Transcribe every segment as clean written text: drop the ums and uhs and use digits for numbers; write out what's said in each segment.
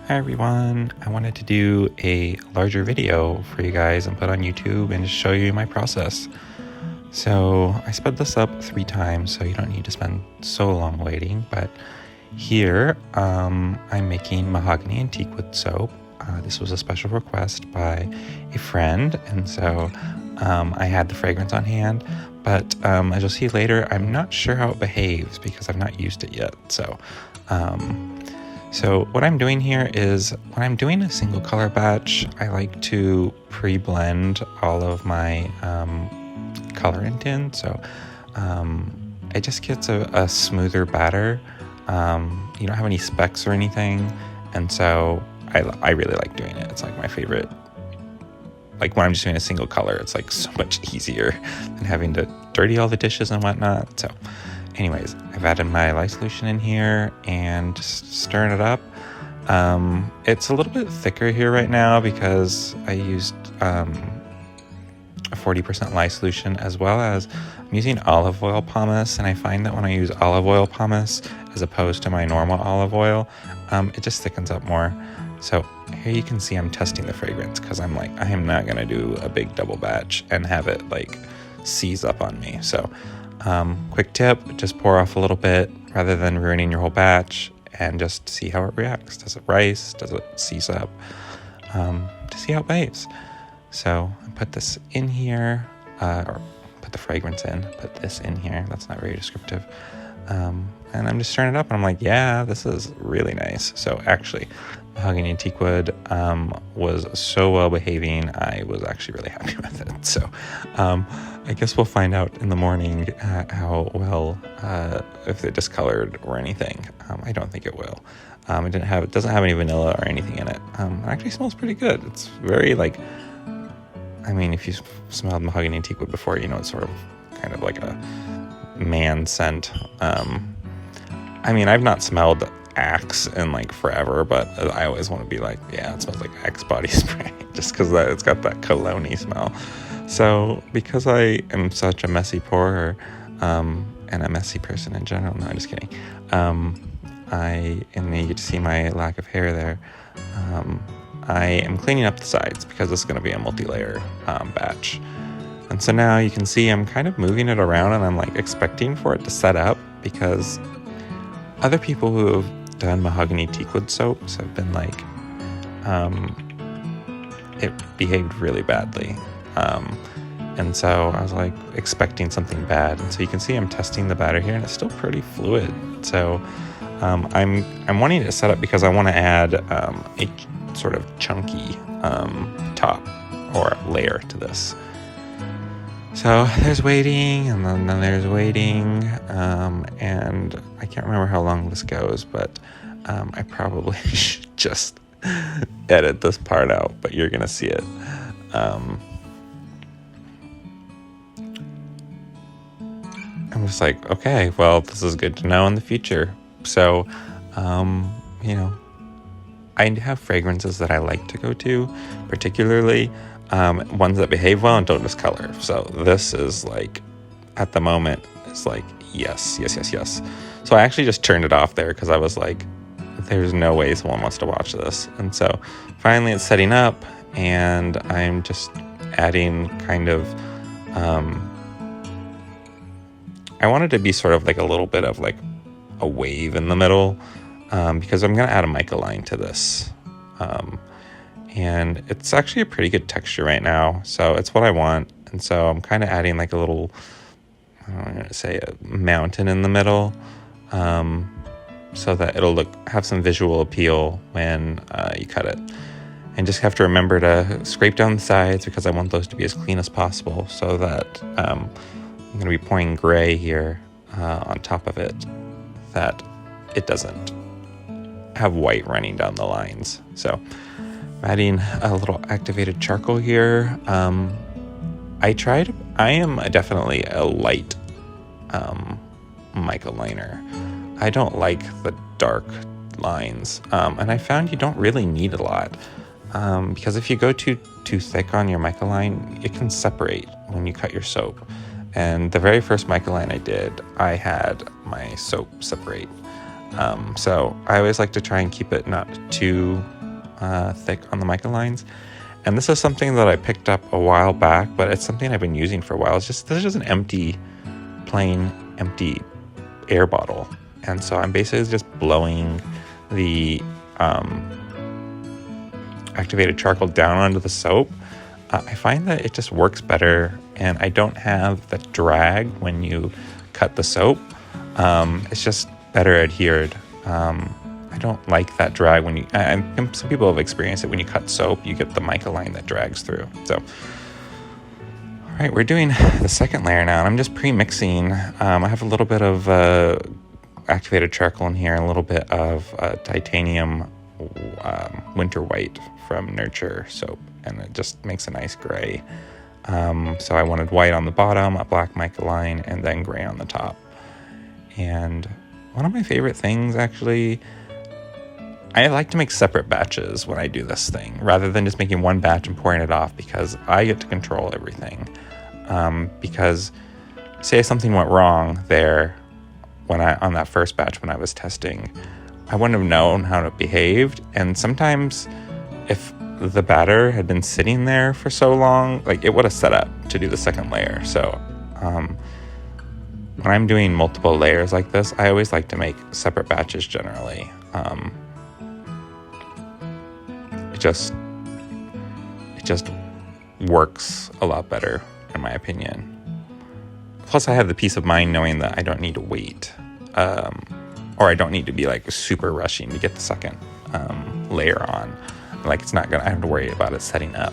Hi everyone, I wanted to do a larger video for you guys and put on YouTube and just show you my process. So I sped this up 3 times so you don't need to spend so long waiting, but here I'm making Mahogany and Teakwood soap. This was a special request by a friend, and so I had the fragrance on hand, but as you'll see later, I'm not sure how it behaves because I've not used it yet. So what I'm doing here is, when I'm doing a single color batch, I like to pre-blend all of my colorant in, so it just gets a smoother batter. You don't have any specks or anything, and so I really like doing it. It's like my favorite. Like when I'm just doing a single color, it's like so much easier than having to dirty all the dishes and whatnot. So anyways, I've added my lye solution in here and just stirring it up. It's a little bit thicker here right now because I used a 40% lye solution, as well as I'm using olive oil pomace, and I find that when I use olive oil pomace as opposed to my normal olive oil, it just thickens up more. So here you can see I'm testing the fragrance because I'm like, I am not going to do a big double batch and have it like seize up on me. So quick tip, just pour off a little bit rather than ruining your whole batch, and just see how it reacts. Does it rise? Does it seize up? To see how it behaves. So I put this in here, or put the fragrance in, put this in here. That's not very descriptive. And I'm just stirring it up, and I'm like, yeah, this is really nice. So actually, Mahogany Teakwood was so well behaving, I was actually really happy with it. So I guess we'll find out in the morning how well, if it discolored or anything. I don't think it will. It doesn't have any vanilla or anything in it. It actually smells pretty good. It's very like, I mean, if you smelled Mahogany Teakwood before, you know it's sort of kind of like a man scent. I mean, I've not smelled Axe in like forever, but I always want to be like, yeah, it smells like Axe body spray, just because it's got that cologne-y smell. So because I am such a messy pourer, and a messy person in general, no, I'm just kidding. And you get to see my lack of hair there. I am cleaning up the sides because it's going to be a multi-layer batch. And so now you can see I'm kind of moving it around, and I'm like expecting for it to set up, because other people who have done Mahogany Teakwood soaps have been like, it behaved really badly. And so I was like expecting something bad. And so you can see I'm testing the batter here, and it's still pretty fluid. So I'm wanting it to set up because I want to add a sort of chunky top or layer to this. So there's waiting, and then there's waiting, and I can't remember how long this goes, but I probably should just edit this part out, but you're gonna see it. I'm just like, okay, well, this is good to know in the future. So, you know, I have fragrances that I like to go to, particularly ones that behave well and don't discolor. So this is like, at the moment, it's like, yes. So I actually just turned it off there because I was like, there's no way someone wants to watch this. And so finally it's setting up, and I'm just adding kind of, I wanted to be sort of like a little bit of like a wave in the middle, because I'm going to add a Mica line to this. And it's actually a pretty good texture right now, so it's what I want. And so I'm kind of adding like a little, I'm going to say a mountain in the middle, so that it'll have some visual appeal when you cut it. And just have to remember to scrape down the sides, because I want those to be as clean as possible, so that I'm going to be pouring gray here on top of it, that it doesn't have white running down the lines. So I'm adding a little activated charcoal here. I am definitely a light Mica liner. I don't like the dark lines, and I found you don't really need a lot, because if you go too thick on your Mica line, it can separate when you cut your soap. And the very first Mica line I did, I had my soap separate. So I always like to try and keep it not too thick on the mica lines. And this is something that I picked up a while back, but it's something I've been using for a while. This is just an plain empty air bottle. And so I'm basically just blowing the activated charcoal down onto the soap. I find that it just works better, and I don't have the drag when you cut the soap. It's just better adhered. I don't like that drag when you, and some people have experienced it when you cut soap, you get the mica line that drags through. So, all right, we're doing the second layer now, and I'm just pre-mixing. I have a little bit of activated charcoal in here, and a little bit of titanium winter white from Nurture soap, and it just makes a nice gray. So I wanted white on the bottom, a black mica line, and then gray on the top. And one of my favorite things, actually, I like to make separate batches when I do this thing, rather than just making one batch and pouring it off, because I get to control everything. Because say something went wrong there on that first batch when I was testing, I wouldn't have known how it behaved. And sometimes if the batter had been sitting there for so long, like, it would have set up to do the second layer. So when I'm doing multiple layers like this, I always like to make separate batches generally. It just works a lot better, in my opinion. Plus, I have the peace of mind knowing that I don't need to wait, or I don't need to be like super rushing to get the second layer on. Like, I don't have to worry about it setting up.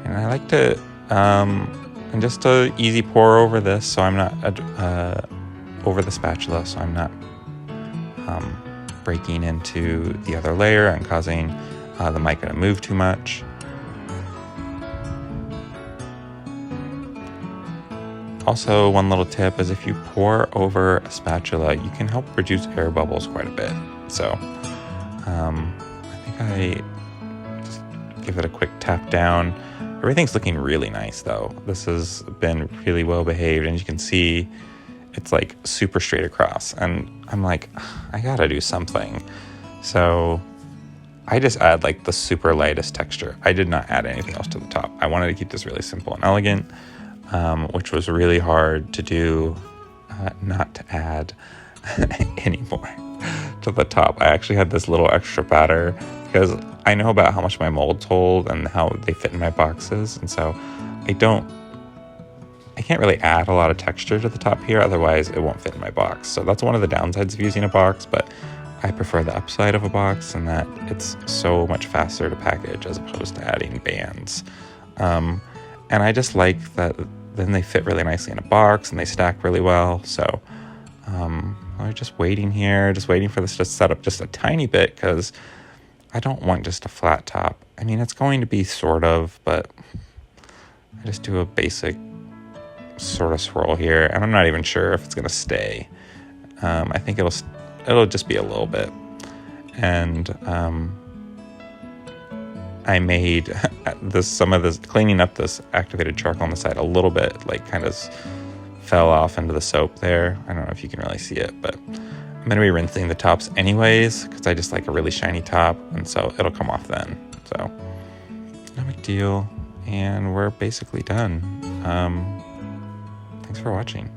And I like to, and just a easy pour over this, so I'm not over the spatula, so I'm not breaking into the other layer and causing the mica to move too much. Also, one little tip is if you pour over a spatula, you can help reduce air bubbles quite a bit. So I think I just give it a quick tap down. Everything's looking really nice though. This has been really well behaved, and you can see it's like super straight across. And I'm like, I gotta do something. So I just add like the super lightest texture. I did not add anything else to the top. I wanted to keep this really simple and elegant. Which was really hard to do, not to add anymore to the top. I actually had this little extra batter because I know about how much my molds hold and how they fit in my boxes, and so I can't really add a lot of texture to the top here, otherwise it won't fit in my box. So that's one of the downsides of using a box, but I prefer the upside of a box in that it's so much faster to package as opposed to adding bands. And I just like that then they fit really nicely in a box and they stack really well. So I'm just waiting here, just waiting for this to set up just a tiny bit, because I don't want just a flat top. I mean, it's going to be sort of, but I just do a basic sort of swirl here, and I'm not even sure if it's going to stay. I think it'll just be a little bit. And I made some of this, cleaning up this activated charcoal on the side a little bit, like kind of fell off into the soap there. I don't know if you can really see it, but I'm going to be rinsing the tops anyways, because I just like a really shiny top, and so it'll come off then. So no big deal, and we're basically done. Thanks for watching.